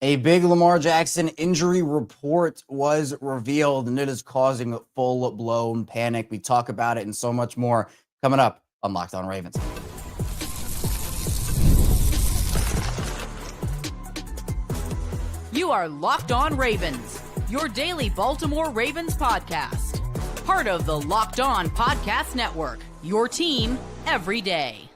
A big Lamar Jackson injury report was revealed, and it is causing full-blown panic. We talk about it and so much more coming up on Locked On Ravens. You are Locked On Ravens, your daily Baltimore Ravens podcast. Part of the Locked On Podcast Network, your team every day.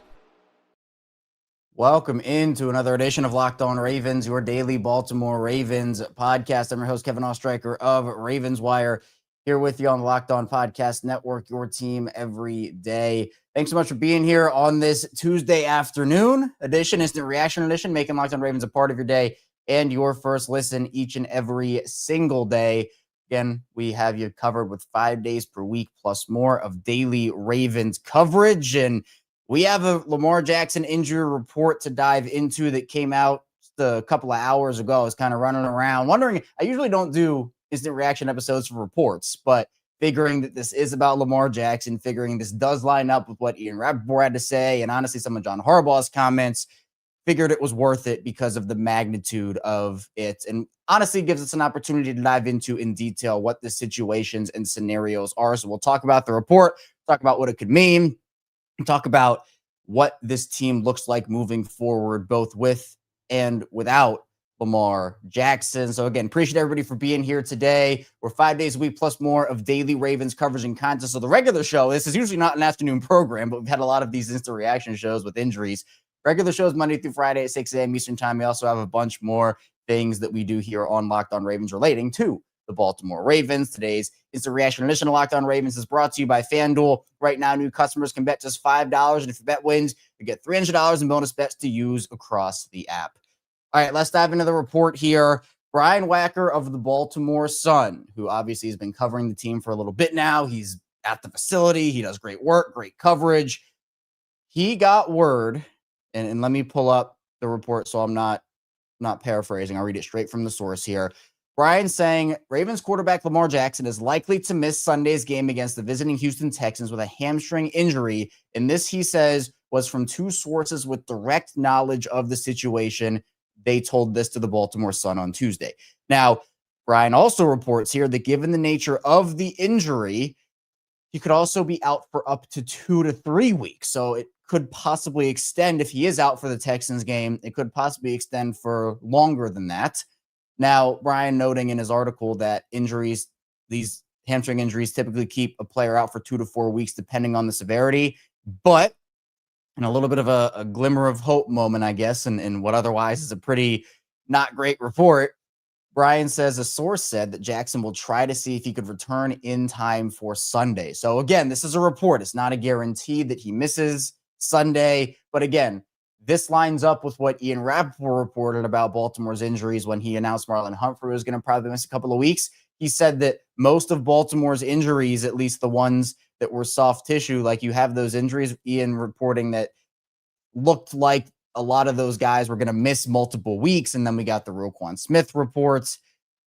Welcome into another edition of Locked On Ravens, your daily Baltimore Ravens podcast. I'm your host, Kevin Oestreicher of Ravens Wire, here with you on the Locked On Podcast Network, your team every day. Thanks so much for being here on this Tuesday afternoon edition, Instant Reaction Edition, making Locked On Ravens a part of your day and your first listen each and every single day. Again, we have you covered with 5 days per week plus more of daily Ravens coverage. And we have a Lamar Jackson injury report to dive into that came out just a couple of hours ago. I was kind of running around wondering, I usually don't do instant reaction episodes for reports, but figuring that this is about Lamar Jackson, figuring this does line up with what Ian Rapoport had to say, and honestly, some of John Harbaugh's comments, figured it was worth it because of the magnitude of it. And honestly, gives us an opportunity to dive into in detail what the situations and scenarios are. So we'll talk about the report, talk about what it could mean, and talk about what this team looks like moving forward, both with and without Lamar Jackson. So again, appreciate everybody for being here today. We're 5 days a week plus more of daily Ravens coverage and content. So the regular show, this is usually not an afternoon program, but we've had a lot of these instant reaction shows with injuries. Regular shows Monday through Friday at 6 a.m. Eastern time. We also have a bunch more things that we do here on Locked On Ravens relating to the Baltimore Ravens. Today's Instant Reaction edition of Locked On Ravens is brought to you by FanDuel. Right now, new customers can bet just $5, and if your bet wins, you get $300 in bonus bets to use across the app. All right, let's dive into the report here. Brian Wacker of the Baltimore Sun, who obviously has been covering the team for a little bit now. He's at the facility. He does great work, great coverage. He got word, and let me pull up the report so I'm not paraphrasing. I'll read it straight from the source here. Brian saying Ravens quarterback Lamar Jackson is likely to miss Sunday's game against the visiting Houston Texans with a hamstring injury. And this, he says, was from two sources with direct knowledge of the situation. They told this to the Baltimore Sun on Tuesday. Now, Brian also reports here that given the nature of the injury, he could also be out for up to 2 to 3 weeks. So it could possibly extend if he is out for the Texans game. It could possibly extend for longer than that. Now, Brian noting in his article that injuries, these hamstring injuries, typically keep a player out for 2 to 4 weeks, depending on the severity. But, and a little bit of a glimmer of hope moment, I guess, and what otherwise is a pretty not great report, Brian says a source said that Jackson will try to see if he could return in time for Sunday. So again, this is a report. It's not a guarantee that he misses Sunday. But again, this lines up with what Ian Rapoport reported about Baltimore's injuries when he announced Marlon Humphrey was going to probably miss a couple of weeks. He said that most of Baltimore's injuries, at least the ones that were soft tissue, like you have those injuries, Ian reporting that looked like a lot of those guys were going to miss multiple weeks. And then we got the Roquan Smith reports.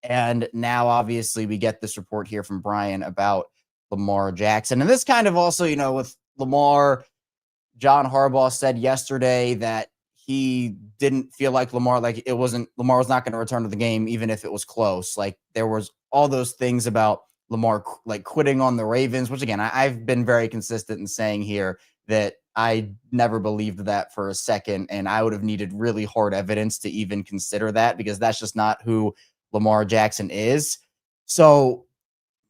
And now, obviously, we get this report here from Brian about Lamar Jackson. And this kind of also, with Lamar, John Harbaugh said yesterday that he didn't feel like Lamar was not going to return to the game, even if it was close. Like there was all those things about Lamar quitting on the Ravens, which again, I've been very consistent in saying here that I never believed that for a second. And I would have needed really hard evidence to even consider that, because that's just not who Lamar Jackson is. So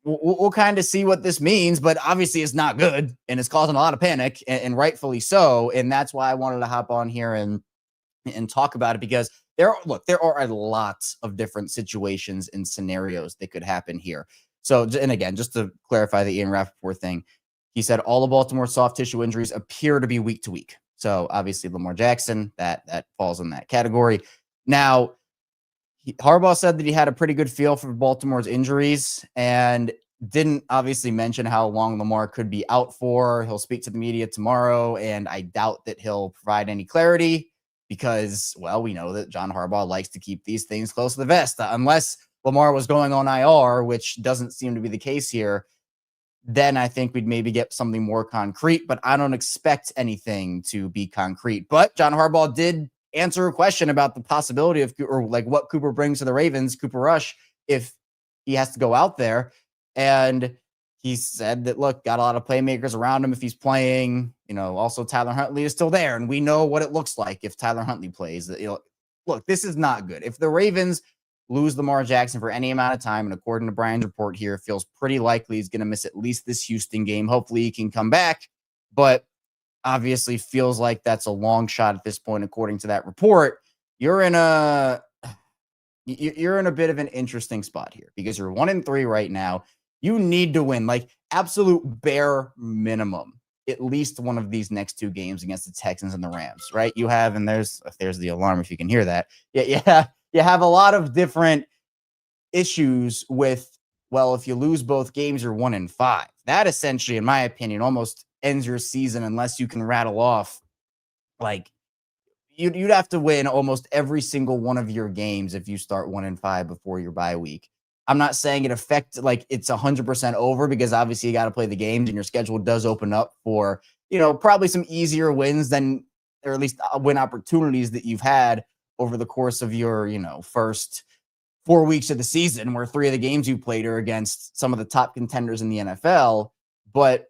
we'll kind of see what this means, but obviously it's not good and it's causing a lot of panic, and rightfully so. And that's why I wanted to hop on here and talk about it, because there are a lot of different situations and scenarios that could happen here. So, and again, just to clarify the Ian Rapoport thing, he said all of Baltimore's soft tissue injuries appear to be week to week. So obviously Lamar Jackson, that falls in that category. Now, Harbaugh said that he had a pretty good feel for Baltimore's injuries and didn't obviously mention how long Lamar could be out for. He'll speak to the media tomorrow, and I doubt that he'll provide any clarity because, well, we know that John Harbaugh likes to keep these things close to the vest. Unless Lamar was going on IR, which doesn't seem to be the case here, then I think we'd maybe get something more concrete, but I don't expect anything to be concrete. But John Harbaugh did answer a question about the possibility of, or like what Cooper brings to the Ravens, Cooper Rush, if he has to go out there. And he said that, look, got a lot of playmakers around him if he's playing. Also Tyler Huntley is still there, and we know what it looks like if Tyler Huntley plays. Look, this is not good. If the Ravens lose Lamar Jackson for any amount of time, and according to Brian's report here, it feels pretty likely he's going to miss at least this Houston game. Hopefully he can come back, but obviously feels like that's a long shot at this point, according to that report. You're in a bit of an interesting spot here because you're 1-3 right now. You need to win, like absolute bare minimum, at least one of these next two games against the Texans and the Rams, right? You have, and there's the alarm if you can hear that. Yeah. You have a lot of different issues with, well, if you lose both games, you're 1-5. That essentially, in my opinion, almost ends your season unless you can rattle off, like, you'd have to win almost every single one of your games if you start 1-5 before your bye week. I'm not saying it affects, like, it's 100% over, because obviously you got to play the games and your schedule does open up for, probably some easier wins than, or at least win opportunities that you've had over the course of your, first 4 weeks of the season, where 3 of the games you played are against some of the top contenders in the NFL. But,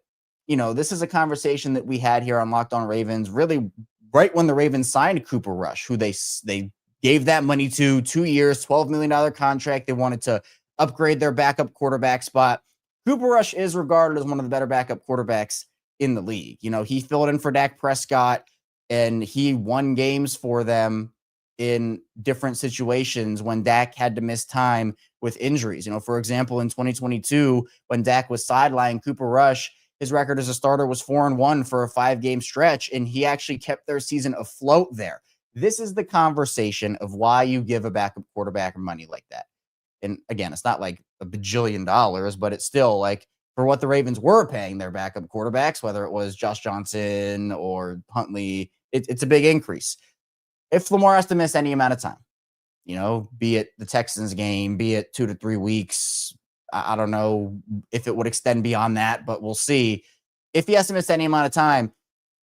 this is a conversation that we had here on Locked On Ravens, really right when the Ravens signed Cooper Rush, who they gave that money to, 2 years, $12 million contract. They wanted to upgrade their backup quarterback spot. Cooper Rush is regarded as one of the better backup quarterbacks in the league. He filled in for Dak Prescott, and he won games for them in different situations when Dak had to miss time with injuries. For example, in 2022, when Dak was sidelined, Cooper Rush, his record as a starter was 4-1 for a 5-game stretch, and he actually kept their season afloat there. This is the conversation of why you give a backup quarterback money like that. And again, it's not like $1 bajillion, but it's still like, for what the Ravens were paying their backup quarterbacks, whether it was Josh Johnson or Huntley, it's a big increase. If Lamar has to miss any amount of time, be it the Texans game, be it 2 to 3 weeks, I don't know if it would extend beyond that, but we'll see. If he has to miss any amount of time,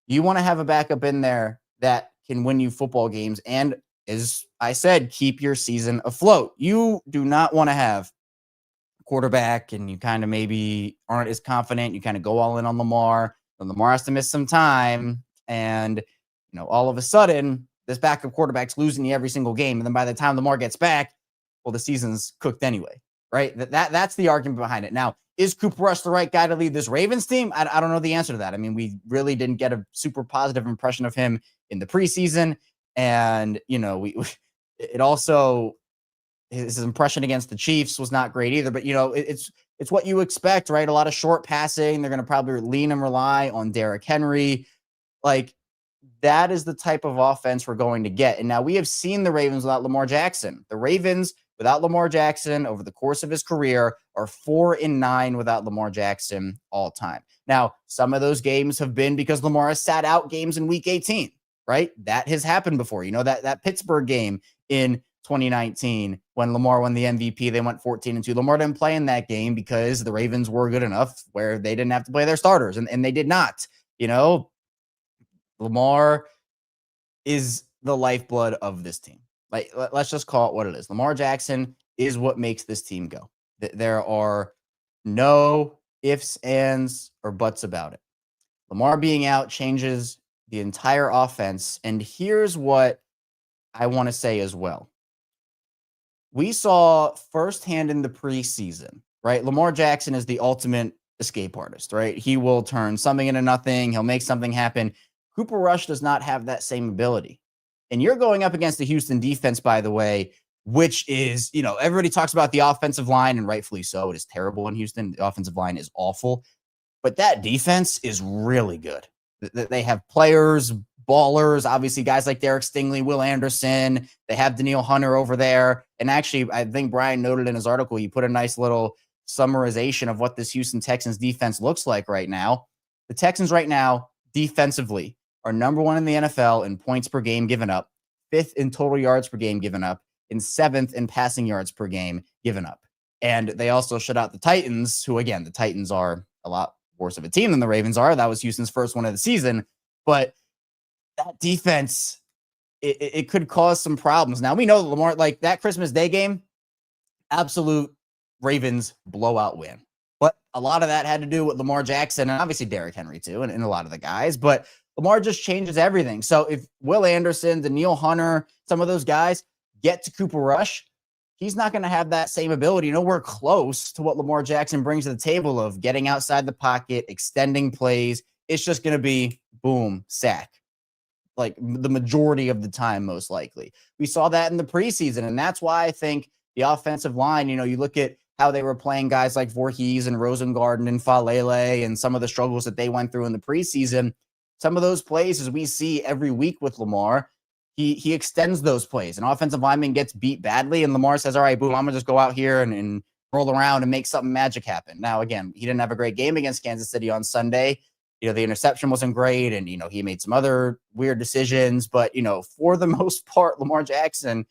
you want to have a backup in there that can win you football games and, as I said, keep your season afloat. You do not want to have a quarterback and you kind of maybe aren't as confident. You kind of go all in on Lamar, and Lamar has to miss some time, and all of a sudden this backup quarterback's losing you every single game, and then by the time Lamar gets back, well, the season's cooked anyway, right? That's the argument behind it. Now, is Cooper Rush the right guy to lead this Ravens team? I don't know the answer to that. I mean, we really didn't get a super positive impression of him in the preseason. And, it also, his impression against the Chiefs was not great either, but it's what you expect, right? A lot of short passing. They're going to probably lean and rely on Derrick Henry. Like, that is the type of offense we're going to get. And now we have seen the Ravens without Lamar Jackson. The Ravens without Lamar Jackson over the course of his career are 4-9 without Lamar Jackson all time. Now, some of those games have been because Lamar has sat out games in week 18. Right? That has happened before. That Pittsburgh game in 2019 when Lamar won the MVP, they went 14-2. Lamar didn't play in that game because the Ravens were good enough where they didn't have to play their starters, and they did not. Lamar is the lifeblood of this team. Like, let's just call it what it is. Lamar Jackson is what makes this team go. There are no ifs, ands, or buts about it. Lamar being out changes the entire offense. And here's what I want to say as well. We saw firsthand in the preseason, right? Lamar Jackson is the ultimate escape artist, right? He will turn something into nothing. He'll make something happen. Cooper Rush does not have that same ability. And you're going up against the Houston defense, by the way, which is, everybody talks about the offensive line, and rightfully so. It is terrible in Houston. The offensive line is awful. But that defense is really good. They have players, ballers, obviously guys like Derek Stingley, Will Anderson. They have Danielle Hunter over there. And actually, I think Brian noted in his article, he put a nice little summarization of what this Houston Texans defense looks like right now. The Texans right now, defensively, are number 1 in the NFL in points per game given up, 5th in total yards per game given up, and 7th in passing yards per game given up. And they also shut out the Titans, who, again, the Titans are a lot worse of a team than the Ravens are. That was Houston's first one of the season. But that defense it could cause some problems. Now, we know that Lamar, like that Christmas Day game, absolute Ravens blowout win. But a lot of that had to do with Lamar Jackson and obviously Derrick Henry too, and a lot of the guys. But Lamar just changes everything. So if Will Anderson, Danielle Hunter, some of those guys get to Cooper Rush, he's not going to have that same ability. Nowhere close to what Lamar Jackson brings to the table of getting outside the pocket, extending plays. It's just going to be boom, sack. Like the majority of the time, most likely. We saw that in the preseason, and that's why I think the offensive line, you look at how they were playing guys like Voorhees and Rosengarten and Falele and some of the struggles that they went through in the preseason. Some of those plays, as we see every week with Lamar, he extends those plays. An offensive lineman gets beat badly, and Lamar says, all right, boom, I'm going to just go out here and roll around and make something magic happen. Now, again, he didn't have a great game against Kansas City on Sunday. The interception wasn't great, and, he made some other weird decisions. But, for the most part, Lamar Jackson,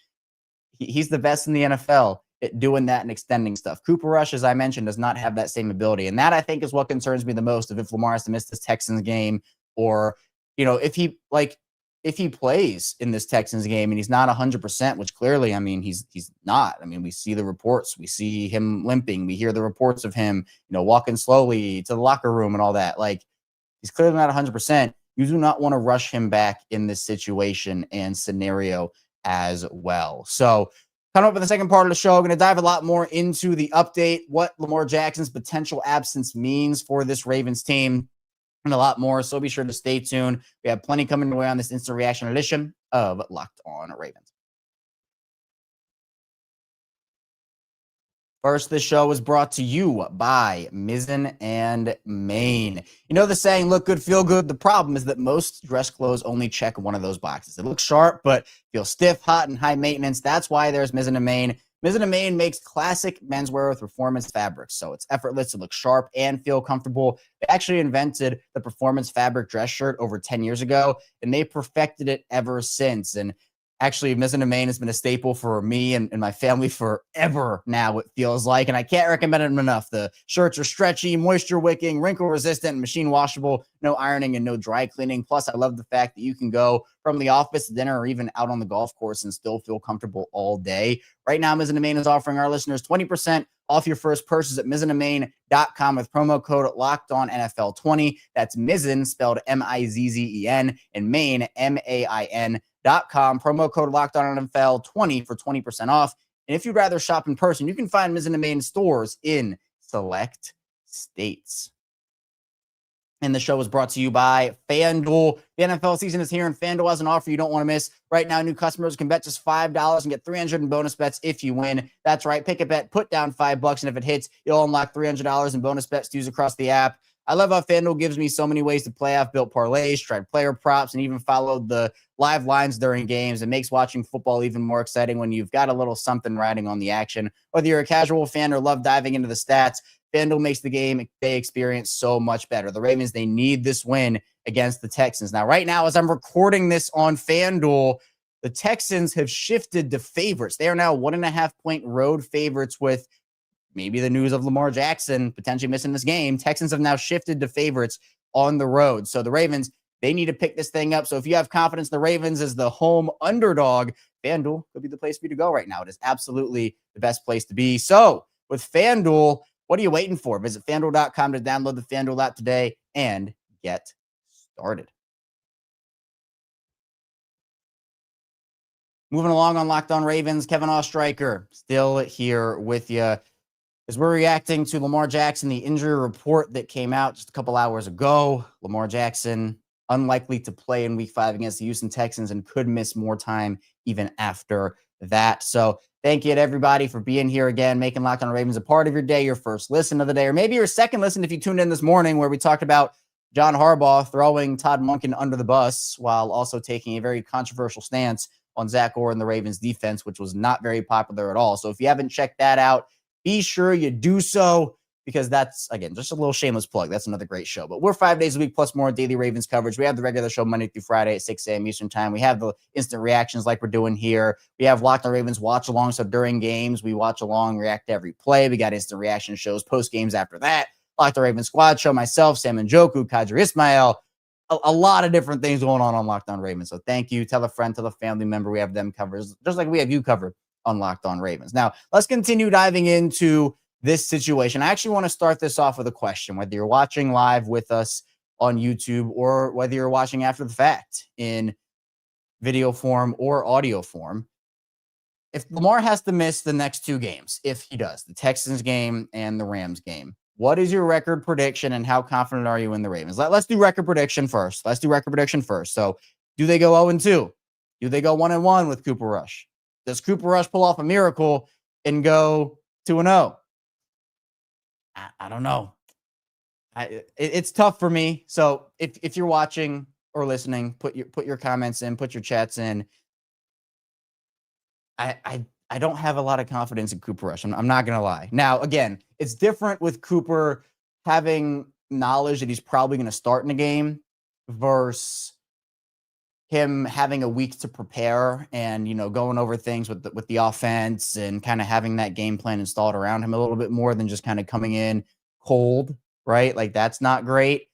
he's the best in the NFL at doing that and extending stuff. Cooper Rush, as I mentioned, does not have that same ability. And that, I think, is what concerns me the most of if Lamar has to miss this Texans game, or, if he plays in this Texans game and he's not 100%, which clearly, he's not. We see the reports. We see him limping. We hear the reports of him, walking slowly to the locker room and all that. Like, he's clearly not 100%. You do not want to rush him back in this situation and scenario as well. So coming up in the second part of the show, I'm going to dive a lot more into the update, what Lamar Jackson's potential absence means for this Ravens team, and a lot more. So be sure to stay tuned. We have plenty coming your way on this instant reaction edition of Locked On Ravens. First, this show is brought to you by Mizzen and Main. The saying, look good, feel good. The problem is that most dress clothes only check one of those boxes. It looks sharp, but feels stiff, hot, and high maintenance. That's why there's Mizzen and Main. Mizzen and Main makes classic menswear with performance fabrics, so it's effortless to look sharp and feel comfortable. They actually invented the performance fabric dress shirt over 10 years ago, and they perfected it ever since. And actually, Mizzen and Main has been a staple for me and my family forever now, it feels like, and I can't recommend them enough. The shirts are stretchy, moisture wicking, wrinkle resistant, machine washable, no ironing and no dry cleaning. Plus, I love the fact that you can go from the office to dinner or even out on the golf course and still feel comfortable all day. Right now, Mizzen and Main is offering our listeners 20% off your first purchase at mizzenandmain.com with promo code LOCKEDONNFL20. That's Mizzen, spelled Mizzen, and Main, MAIN.com. Promo code LOCKEDONNFL20 for 20% off. And if you'd rather shop in person, you can find Mizzen and Main stores in select states. And the show is brought to you by FanDuel. The NFL season is here, and FanDuel has an offer you don't want to miss. Right now, new customers can bet just $5 and get $300 in bonus bets if you win. That's right. Pick a bet, put down $5, and if it hits, you'll unlock $300 in bonus bets to use across the app. I love how FanDuel gives me so many ways to play. I've built parlays, tried player props, and even followed the live lines during games. It makes watching football even more exciting when you've got a little something riding on the action. Whether you're a casual fan or love diving into the stats, FanDuel makes the game day experience so much better. The Ravens, they need this win against the Texans. Now, right now, as I'm recording this on FanDuel, the Texans have shifted to favorites. They are now 1.5-point road favorites with maybe the news of Lamar Jackson potentially missing this game. Texans have now shifted to favorites on the road. So the Ravens, they need to pick this thing up. So if you have confidence the Ravens as the home underdog, FanDuel could be the place for you to go right now. It is absolutely the best place to be. So with FanDuel, what are you waiting for? Visit FanDuel.com to download the FanDuel app today and get started. Moving along on Locked On Ravens, Kevin Oestreicher still here with you as we're reacting to Lamar Jackson, the injury report that came out just a couple hours ago. Lamar Jackson unlikely to play in Week 5 against the Houston Texans and could miss more time even after that. So thank you to everybody for being here again, making Locked On Ravens a part of your day, your first listen of the day, or maybe your second listen if you tuned in this morning where we talked about John Harbaugh throwing Todd Monken under the bus while also taking a very controversial stance on Zach Orr and the Ravens defense, which was not very popular at all. So if you haven't checked that out, be sure you do so, because that's, again, just a little shameless plug. That's another great show. But we're 5 days a week plus more daily Ravens coverage. We have the regular show Monday through Friday at 6 a.m. Eastern time. We have the instant reactions like we're doing here. We have Locked On Ravens watch along. So during games, we watch along, react to every play. We got instant reaction shows post games after that. Locked On Ravens squad show, myself, Sam Njoku, Kadri Ismail. a lot of different things going on Locked On Ravens. So thank you. Tell a friend, tell a family member. We have them covered, just like we have you covered on Locked On Ravens. Now, let's continue diving into this situation. I actually want to start this off with a question, whether you're watching live with us on YouTube or whether you're watching after the fact in video form or audio form. If Lamar has to miss the next two games, if he does, the Texans game and the Rams game, what is your record prediction and how confident are you in the Ravens? Let's do record prediction first. So do they go 0-2? Do they go 1-1 with Cooper Rush? Does Cooper Rush pull off a miracle and go 2-0? I don't know. It's tough for me. So if you're watching or listening, put your comments in, put your chats in. I don't have a lot of confidence in Cooper Rush. I'm not going to lie. Now, again, it's different with Cooper having knowledge that he's probably going to start in a game versus him having a week to prepare and, going over things with the offense and kind of having that game plan installed around him a little bit more than just kind of coming in cold, right? Like, that's not great.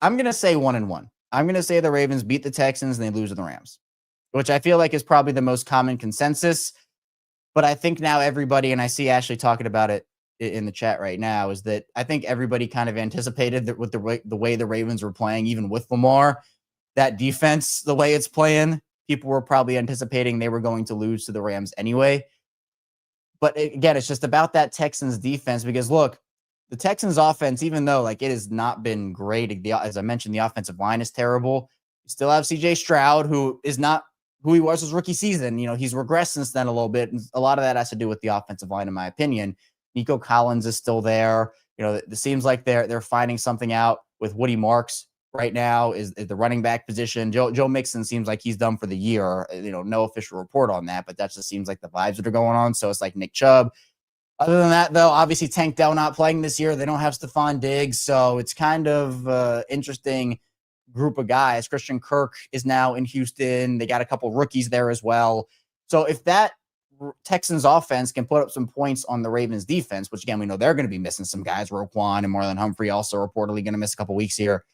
I'm going to say 1-1. I'm going to say the Ravens beat the Texans and they lose to the Rams, which I feel like is probably the most common consensus. But I think now everybody, and I see Ashley talking about it in the chat right now, is that I think everybody kind of anticipated that with the way the Ravens were playing, even with Lamar, that defense, the way it's playing, people were probably anticipating they were going to lose to the Rams anyway. But again, it's just about that Texans defense because, look, the Texans offense, even though it has not been great, as I mentioned, the offensive line is terrible. You still have CJ Stroud, who is not who he was his rookie season. He's regressed since then a little bit. And a lot of that has to do with the offensive line, in my opinion. Nico Collins is still there. It seems like they're finding something out with Woody Marks right now is the running back position. Joe Mixon seems like he's done for the year. No official report on that, but that just seems like the vibes that are going on. So it's like Nick Chubb. Other than that, though, obviously Tank Dell not playing this year. They don't have Stephon Diggs. So it's kind of interesting group of guys. Christian Kirk is now in Houston. They got a couple rookies there as well. So if that Texans offense can put up some points on the Ravens defense, which again, we know they're going to be missing some guys, Roquan and Marlon Humphrey also reportedly going to miss a couple weeks here.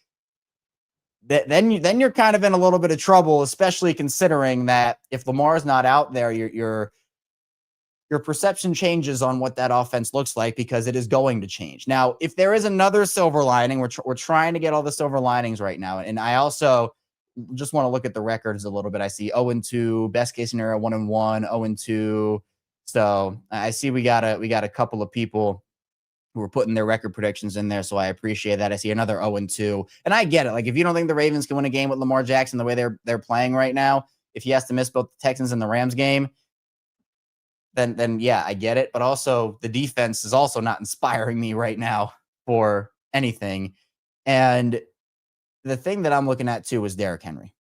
Then you're kind of in a little bit of trouble, especially considering that if Lamar's not out there, your perception changes on what that offense looks like because it is going to change. Now, if there is another silver lining, we're trying to get all the silver linings right now. And I also just want to look at the records a little bit. I see 0-2, best case scenario 1-1, 0-2. So I see we got a couple of people who are putting their record predictions in there. So I appreciate that. I see another 0-2. And I get it. Like, if you don't think the Ravens can win a game with Lamar Jackson the way they're playing right now, if he has to miss both the Texans and the Rams game, then yeah, I get it. But also the defense is also not inspiring me right now for anything. And the thing that I'm looking at too is Derrick Henry,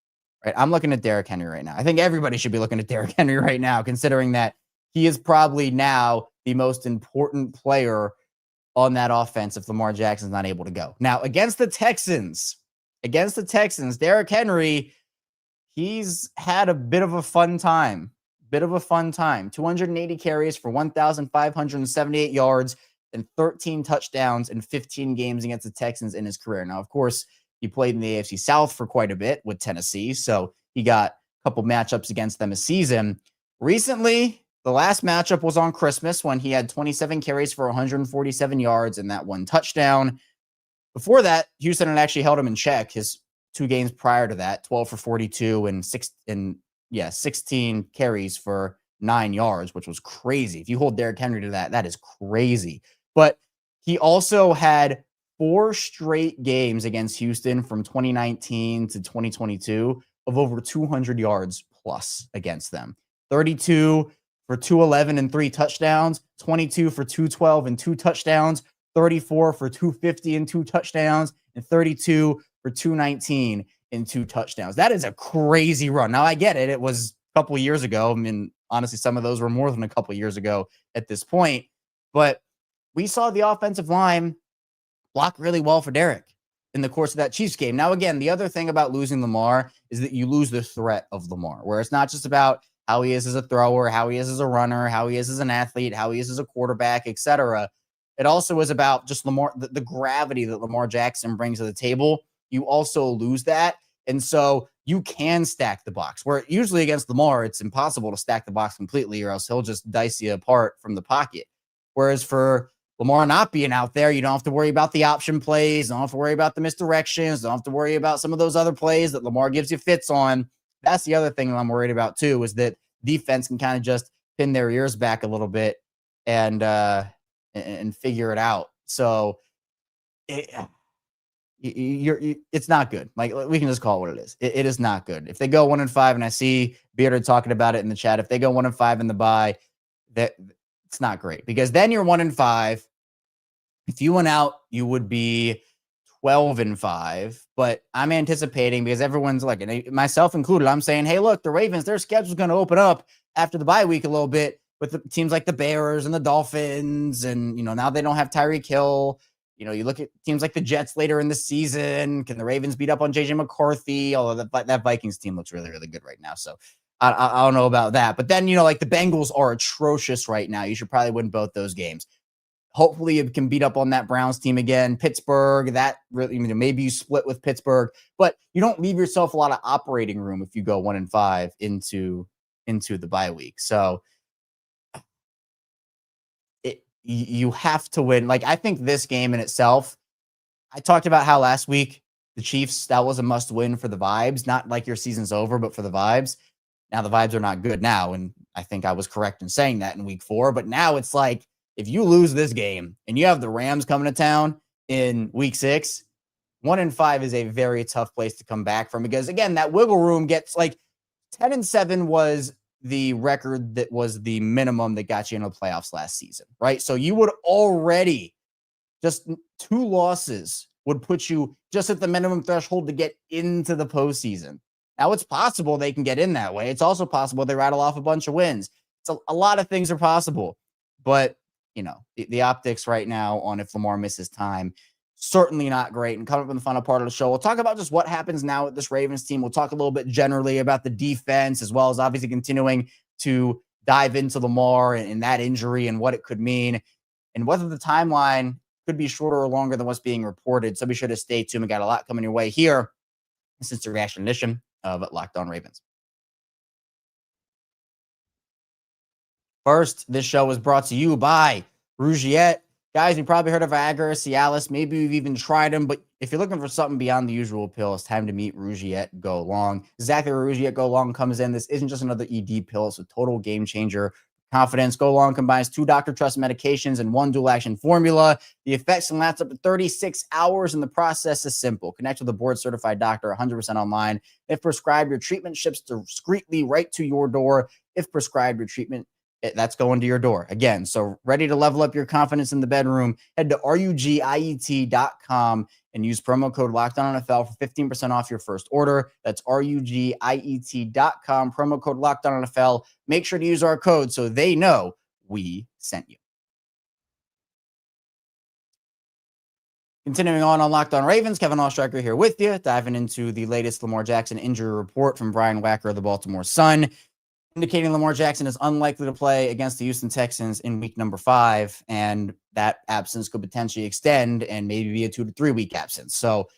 right? I'm looking at Derrick Henry right now. I think everybody should be looking at Derrick Henry right now, considering that he is probably now the most important player on that offense if Lamar Jackson's not able to go. Now, against the Texans, Derrick Henry, he's had a bit of a fun time. 280 carries for 1,578 yards and 13 touchdowns in 15 games against the Texans in his career. Now, of course, he played in the AFC South for quite a bit with Tennessee, so he got a couple matchups against them a season. Recently, the last matchup was on Christmas when he had 27 carries for 147 yards and that one touchdown. Before that, Houston had actually held him in check his 2 games prior to that, 12 for 42 and 16 carries for 9 yards, which was crazy. If you hold Derrick Henry to that, that is crazy. But he also had 4 straight games against Houston from 2019 to 2022 of over 200 yards plus against them. 32 for 211 and 3 touchdowns, 22 for 212 and 2 touchdowns, 34 for 250 and 2 touchdowns, and 32 for 219 and 2 touchdowns. That is a crazy run. Now, I get it. It was a couple of years ago. I mean, honestly, some of those were more than a couple of years ago at this point. But we saw the offensive line block really well for Derrick in the course of that Chiefs game. Now, again, the other thing about losing Lamar is that you lose the threat of Lamar, where it's not just about how he is as a thrower, how he is as a runner, how he is as an athlete, how he is as a quarterback, etc. It also is about just Lamar, the gravity that Lamar Jackson brings to the table. you also lose that. And so you can stack the box, where usually against Lamar, it's impossible to stack the box completely, or else he'll just dice you apart from the pocket. Whereas for Lamar not being out there, you don't have to worry about the option plays, don't have to worry about the misdirections, don't have to worry about some of those other plays that Lamar gives you fits on. That's the other thing I'm worried about too, is that defense can kind of just pin their ears back a little bit and figure it out. So it's not good. Like, we can just call it what it is. It is not good. If they go 1-5, and I see Bearded talking about it in the chat, if they go 1-5 in the bye, that it's not great, because then you're 1-5. If you went out, you would be 12-5. But I'm anticipating, because everyone's like, and myself included, I'm saying, hey, look, the Ravens, their schedule's going to open up after the bye week a little bit with the teams like the Bears and the Dolphins, and now they don't have Tyreek Hill. You look at teams like the Jets later in the season. Can the Ravens beat up on JJ McCarthy? Although that Vikings team looks really, really good right now. So I don't know about that. But then, like the Bengals are atrocious right now. You should probably win both those games. Hopefully you can beat up on that Browns team again. Pittsburgh, that really, maybe you split with Pittsburgh, but you don't leave yourself a lot of operating room if you go 1-5 into the bye week. So you have to win. Like, I think this game in itself, I talked about how last week the Chiefs, that was a must win for the vibes, not like your season's over, but for the vibes. Now the vibes are not good now. And I think I was correct in saying that in week 4, but now it's like, if you lose this game and you have the Rams coming to town in week 6, 1-5 is a very tough place to come back from, because again, that wiggle room gets like 10-7 was the record that was the minimum that got you into the playoffs last season, right? So you would already, just 2 losses would put you just at the minimum threshold to get into the postseason. Now it's possible they can get in that way. It's also possible they rattle off a bunch of wins. So a lot of things are possible, but the optics right now on if Lamar misses time, certainly not great. And coming up in the final part of the show, we'll talk about just what happens now with this Ravens team. We'll talk a little bit generally about the defense, as well as obviously continuing to dive into Lamar and that injury and what it could mean, and whether the timeline could be shorter or longer than what's being reported. So be sure to stay tuned. We got a lot coming your way here. This is the reaction edition of Locked On Ravens. First, this show is brought to you by Rugiet. Guys, you probably heard of Viagra, Cialis. Maybe you've even tried them, but if you're looking for something beyond the usual pill, it's time to meet Rugiet Go Long. Exactly where Rugiet Go Long comes in. This isn't just another ED pill. It's a total game changer. Confidence. Go Long combines 2 doctor-trusted medications in 1 dual-action formula. The effects can last up to 36 hours, and the process is simple. Connect with a board-certified doctor 100% online. If prescribed, your treatment ships discreetly right to your door. If prescribed, your treatment that's going to your door. Again, so ready to level up your confidence in the bedroom, head to rugiet.com and use promo code LOCKEDONNFL for 15% off your first order. That's rugiet.com, promo code LOCKEDONNFL. Make sure to use our code so they know we sent you. Continuing on Locked On Ravens, Kevin Oestreicher here with you, diving into the latest Lamar Jackson injury report from Brian Wacker of the Baltimore Sun, indicating Lamar Jackson is unlikely to play against the Houston Texans in week number 5, and that absence could potentially extend and maybe be a 2 to 3 week absence. So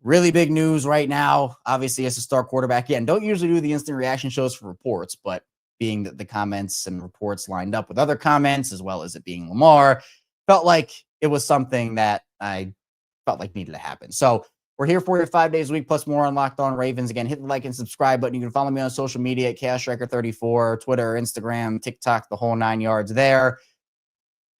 really big news right now, obviously, as a star quarterback. Again, don't usually do the instant reaction shows for reports, but being that the comments and reports lined up with other comments, as well as it being Lamar, felt like it was something that I felt like needed to happen. So we're here for you 5 days a week, plus more on Locked On Ravens. Again, hit the like and subscribe button. You can follow me on social media at ChaosStriker34, Twitter, Instagram, TikTok, the whole 9 yards there.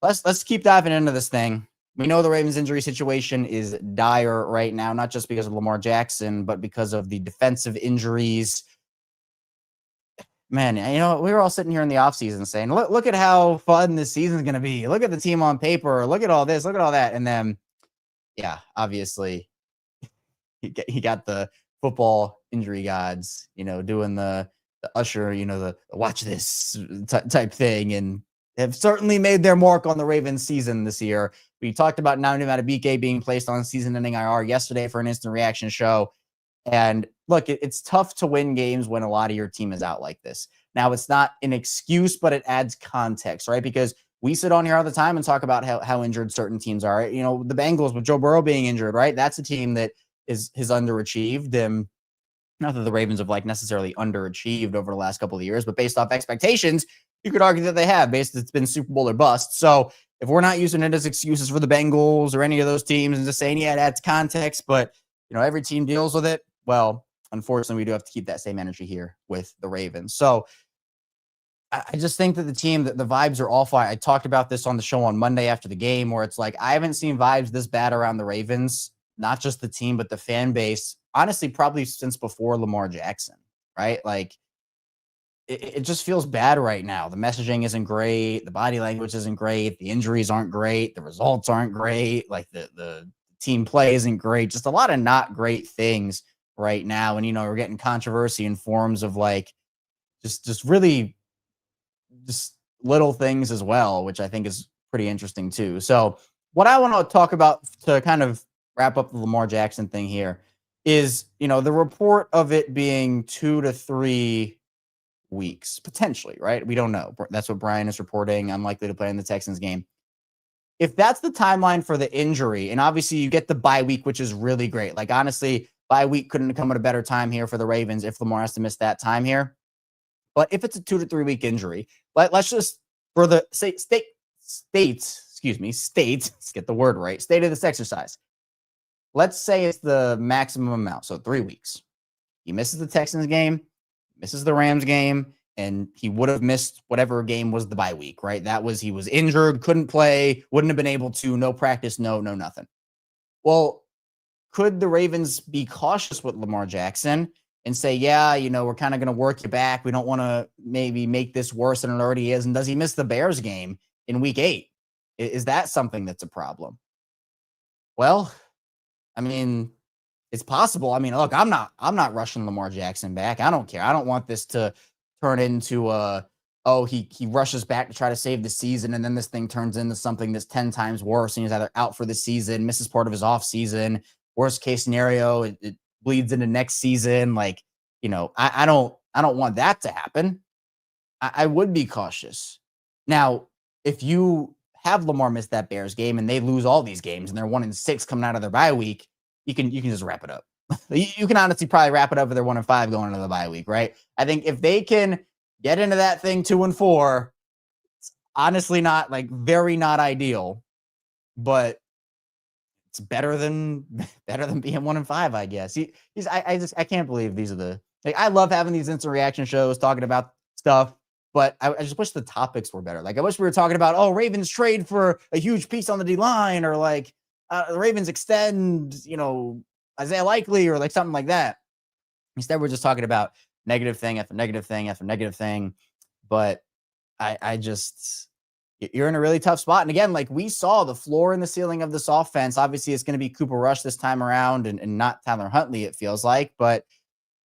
Let's keep diving into this thing. We know the Ravens injury situation is dire right now, not just because of Lamar Jackson, but because of the defensive injuries. Man, we were all sitting here in the offseason saying, look at how fun this season is going to be. Look at the team on paper. Look at all this. Look at all that. And then, yeah, obviously, he got the football injury gods, doing the usher, the watch this type thing, and have certainly made their mark on the Ravens season this year. We talked about Nnamdi Madubuike being placed on season-ending IR yesterday for an instant reaction show. And look, it's tough to win games when a lot of your team is out like this. Now, it's not an excuse, but it adds context, right? Because we sit on here all the time and talk about how injured certain teams are. The Bengals with Joe Burrow being injured, right? That's a team that is underachieved. And not that the Ravens have like necessarily underachieved over the last couple of years, but based off expectations, you could argue that they have. It's been Super Bowl or bust. So if we're not using it as excuses for the Bengals or any of those teams and just saying, yeah, that's context, but every team deals with it. Well, unfortunately, we do have to keep that same energy here with the Ravens. So I just think that the team, that the vibes are awful. I talked about this on the show on Monday after the game, where it's like, I haven't seen vibes this bad around the Ravens, not just the team, but the fan base, honestly, probably since before Lamar Jackson, right? Like, it just feels bad right now. The messaging isn't great. The body language isn't great. The injuries aren't great. The results aren't great. Like the team play isn't great. Just a lot of not great things right now. And, we're getting controversy in forms of like, just really just little things as well, which I think is pretty interesting too. So what I want to talk about to kind of wrap up the Lamar Jackson thing here is, the report of it being 2 to 3 weeks, potentially, right? We don't know. That's what Brian is reporting. Unlikely to play in the Texans game. If that's the timeline for the injury, and obviously you get the bye week, which is really great. Like, honestly, bye week couldn't come at a better time here for the Ravens if Lamar has to miss that time here. But if it's a 2 to 3 week injury, let's just, for the states, let's get the word right, state of this exercise. Let's say it's the maximum amount, so 3 weeks. He misses the Texans game, misses the Rams game, and he would have missed whatever game was the bye week, right? He was injured, couldn't play, wouldn't have been able to, no practice, no nothing. Well, could the Ravens be cautious with Lamar Jackson and say, yeah, we're kind of going to work you back. We don't want to maybe make this worse than it already is. And does he miss the Bears game in week 8? Is that something that's a problem? Well, I mean, it's possible. I mean, look, I'm not rushing Lamar Jackson back. I don't care. I don't want this to turn into he rushes back to try to save the season, and then this thing turns into something that's 10 times worse, and he's either out for the season, misses part of his off season. Worst case scenario, it bleeds into next season. Like, I don't want that to happen. I would be cautious. Now, if you have Lamar miss that Bears game and they lose all these games and they're 1-6 coming out of their bye week, you can just wrap it up. You can honestly probably wrap it up if they're 1-5 going into the bye week, right? I think if they can get into that thing 2-4, it's honestly not very not ideal, but it's better than being 1-5, I guess. I can't believe these are I love having these instant reaction shows talking about stuff, but I just wish the topics were better. Like, I wish we were talking about, Ravens trade for a huge piece on the D line, or the Ravens extend, Isaiah Likely, or something like that. Instead, we're just talking about negative thing after negative thing after negative thing. But you're in a really tough spot. And again, we saw the floor and the ceiling of this offense. Obviously, it's going to be Cooper Rush this time around and not Tyler Huntley, it feels like. But,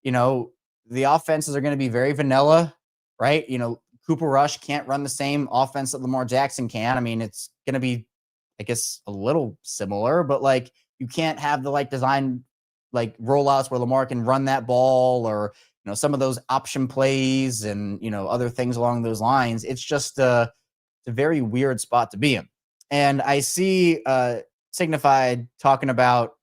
the offenses are going to be very vanilla, right? Cooper Rush can't run the same offense that Lamar Jackson can. I mean, it's going to be, I guess, a little similar, but you can't have the design rollouts where Lamar can run that ball, or some of those option plays and other things along those lines. It's just it's a very weird spot to be in. And I see Signified talking about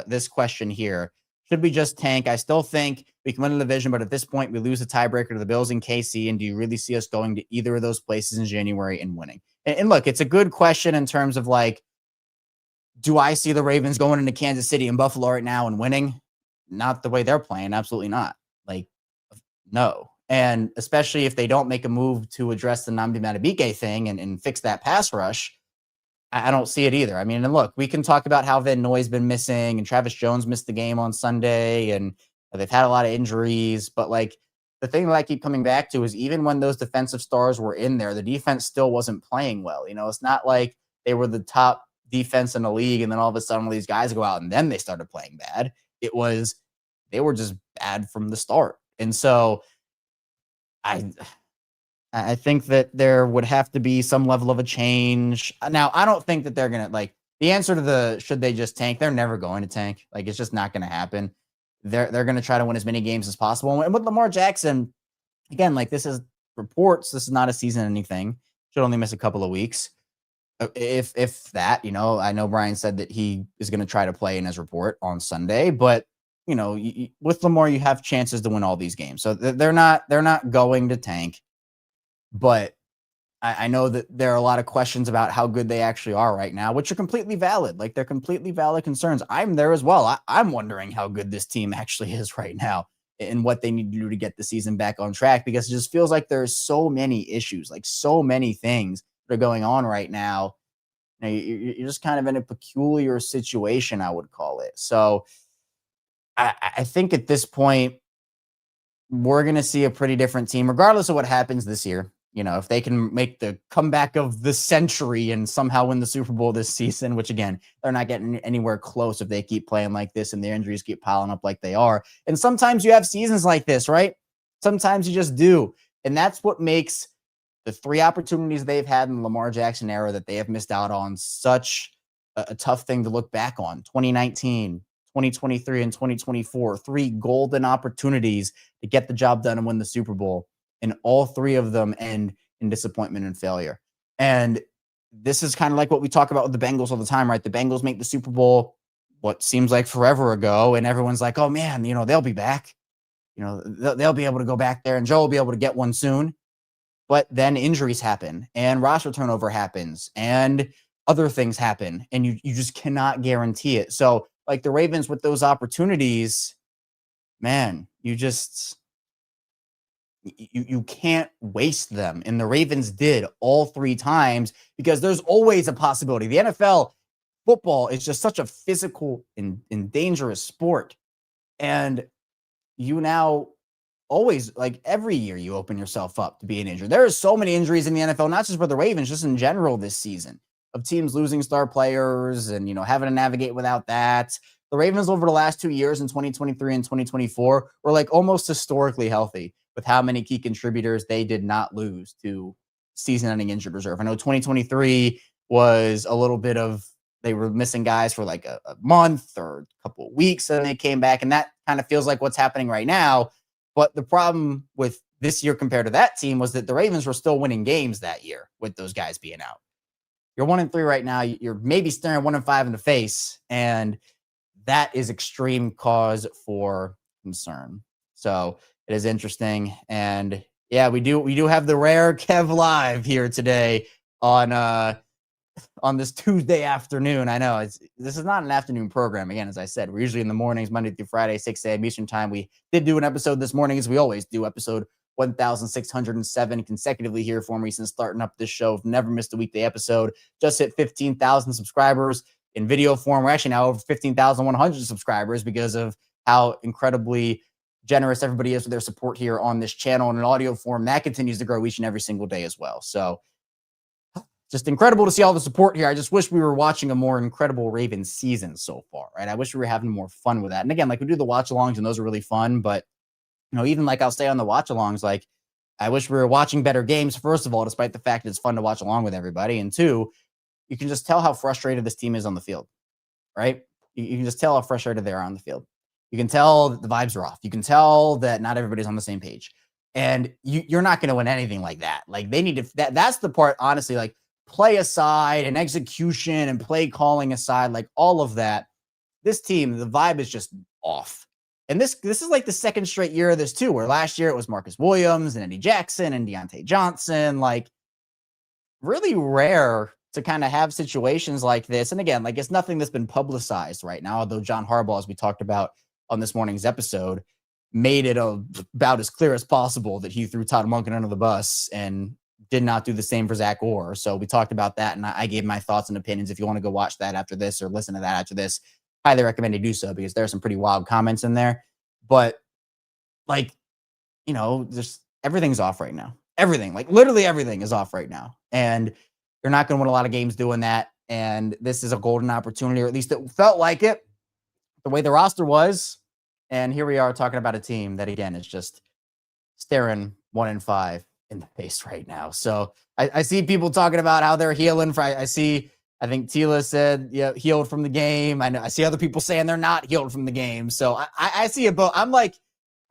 this question here. Should we just tank? I still think we can win the division, but at this point, we lose the tiebreaker to the Bills and KC. And do you really see us going to either of those places in January and winning? And look, it's a good question in terms of do I see the Ravens going into Kansas City and Buffalo right now and winning? Not the way they're playing. Absolutely not. No. And especially if they don't make a move to address the Nnamdi Madubuike thing and fix that pass rush, I don't see it either. I mean, and look, we can talk about how Van Noy's been missing and Travis Jones missed the game on Sunday and they've had a lot of injuries. But the thing that I keep coming back to is even when those defensive stars were in there, the defense still wasn't playing well. It's not like they were the top defense in the league and then all of a sudden all these guys go out and then they started playing bad. They were just bad from the start. And so I think that there would have to be some level of a change. Now, I don't think that they're going to the answer to should they just tank? They're never going to tank. It's just not going to happen. They're going to try to win as many games as possible. And with Lamar Jackson, again, this is reports. This is not a season anything. Should only miss a couple of weeks. If that, I know Brian said that he is going to try to play in his report on Sunday, but with Lamar, you have chances to win all these games. So they're not going to tank, but I know that there are a lot of questions about how good they actually are right now, which are completely valid. Like, they're completely valid concerns. I'm there as well. I'm wondering how good this team actually is right now and what they need to do to get the season back on track, because it just feels like there's so many issues, like so many things that are going on right now. You're just kind of in a peculiar situation, I would call it. So I think at this point, we're going to see a pretty different team, regardless of what happens this year. If they can make the comeback of the century and somehow win the Super Bowl this season, which again, they're not getting anywhere close if they keep playing like this and their injuries keep piling up like they are. And sometimes you have seasons like this, right? Sometimes you just do. And that's what makes the 3 opportunities they've had in the Lamar Jackson era that they have missed out on such a tough thing to look back on. 2019, 2023, and 2024, 3 golden opportunities to get the job done and win the Super Bowl. And all 3 of them end in disappointment and failure. And this is kind of like what we talk about with the Bengals all the time, right? The Bengals make the Super Bowl what seems like forever ago, and everyone's like, oh man, they'll be back. They'll be able to go back there, and Joe will be able to get one soon. But then injuries happen, and roster turnover happens, and other things happen, and you just cannot guarantee it. So, like the Ravens with those opportunities, man, you can't waste them. And the Ravens did all 3 times, because there's always a possibility. The NFL football is just such a physical and dangerous sport. And you now always, like every year, you open yourself up to being injured. There are so many injuries in the NFL, not just for the Ravens, just in general this season, of teams losing star players and, having to navigate without that. The Ravens over the last 2 years in 2023 and 2024 were like almost historically healthy with how many key contributors they did not lose to season-ending injured reserve. I know 2023 was a little bit of, they were missing guys for like a month or a couple of weeks, and they came back, and that kind of feels like what's happening right now. But the problem with this year compared to that team was that the Ravens were still winning games that year with those guys being out. You're 1-3 right now. You're maybe staring 1-5 in the face, and that is extreme cause for concern. So it is interesting. And yeah, we do have the rare Kev live here today on this Tuesday afternoon. I know this is not an afternoon program. Again, as I said, we're usually in the mornings, Monday through Friday, 6 a.m. Eastern time. We did do an episode this morning, as we always do, episode 1,607 consecutively here for me since starting up this show. Never missed a weekday episode. Just hit 15,000 subscribers in video form. We're actually now over 15,100 subscribers because of how incredibly generous everybody is with their support here on this channel. In an audio form, that continues to grow each and every single day as well. So just incredible to see all the support here. I just wish we were watching a more incredible Ravens season so far, right? I wish we were having more fun with that. And again, like, we do the watch-alongs, and those are really fun. But, even like I'll stay on the watch-alongs, like, I wish we were watching better games, first of all, despite the fact that it's fun to watch along with everybody. And 2, you can just tell how frustrated this team is on the field, right? You can just tell how frustrated they are on the field. You can tell that the vibes are off. You can tell that not everybody's on the same page. And you're not going to win anything like that. Like, they need to, that's the part, honestly, like, play aside and execution and play calling aside, like all of that, this team, the vibe is just off. And this is like the second straight year of this too, where last year it was Marcus Williams and Eddie Jackson and Deontay Johnson. Like, really rare to kind of have situations like this. And again, like, it's nothing that's been publicized right now, although John Harbaugh, as we talked about on this morning's episode, made it about as clear as possible that he threw Todd Monken under the bus and did not do the same for Zach Orr. So we talked about that, and I gave my thoughts and opinions. If you want to go watch that after this or listen to that after this, highly recommend you do so, because there's some pretty wild comments in there. But, like, just everything's off right now. Everything, like literally everything is off right now. And you're not going to win a lot of games doing that. And this is a golden opportunity, or at least it felt like it, the way the roster was. And here we are talking about a team that, again, is just staring 1-5 in the face right now. So I see people talking about how they're healing. I think Tila said, yeah, healed from the game. I see other people saying they're not healed from the game. So I see it both. I'm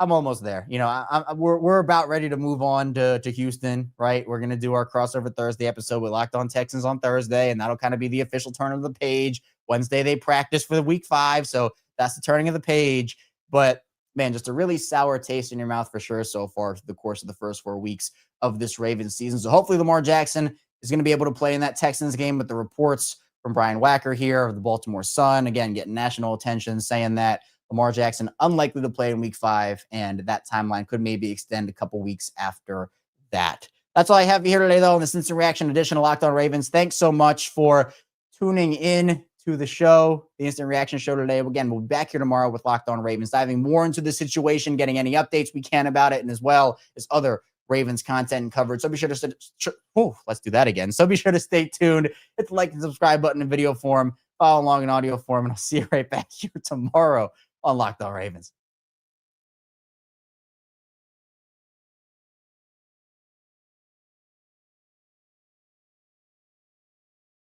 I'm almost there. We're about ready to move on to Houston, right? We're going to do our crossover Thursday episode with Locked On Texans on Thursday, and that'll kind of be the official turn of the page. Wednesday, they practice for the week 5, so that's the turning of the page. But, man, just a really sour taste in your mouth for sure so far through the course of the first 4 weeks of this Ravens season. So hopefully Lamar Jackson is going to be able to play in that Texans game, with the reports from Brian Wacker here of the Baltimore Sun, again, getting national attention, saying that Lamar Jackson unlikely to play in week 5, and that timeline could maybe extend a couple weeks after that. That's all I have here today, though, in this instant reaction edition of Locked On Ravens. Thanks so much for tuning in to the show, the instant reaction show today. Again, we'll be back here tomorrow with Locked On Ravens, diving more into the situation, getting any updates we can about it, and as well as other Ravens content and coverage. So be sure to let's do that again. So be sure to stay tuned. Hit the like and subscribe button in video form, follow along in audio form, and I'll see you right back here tomorrow on Locked On Ravens.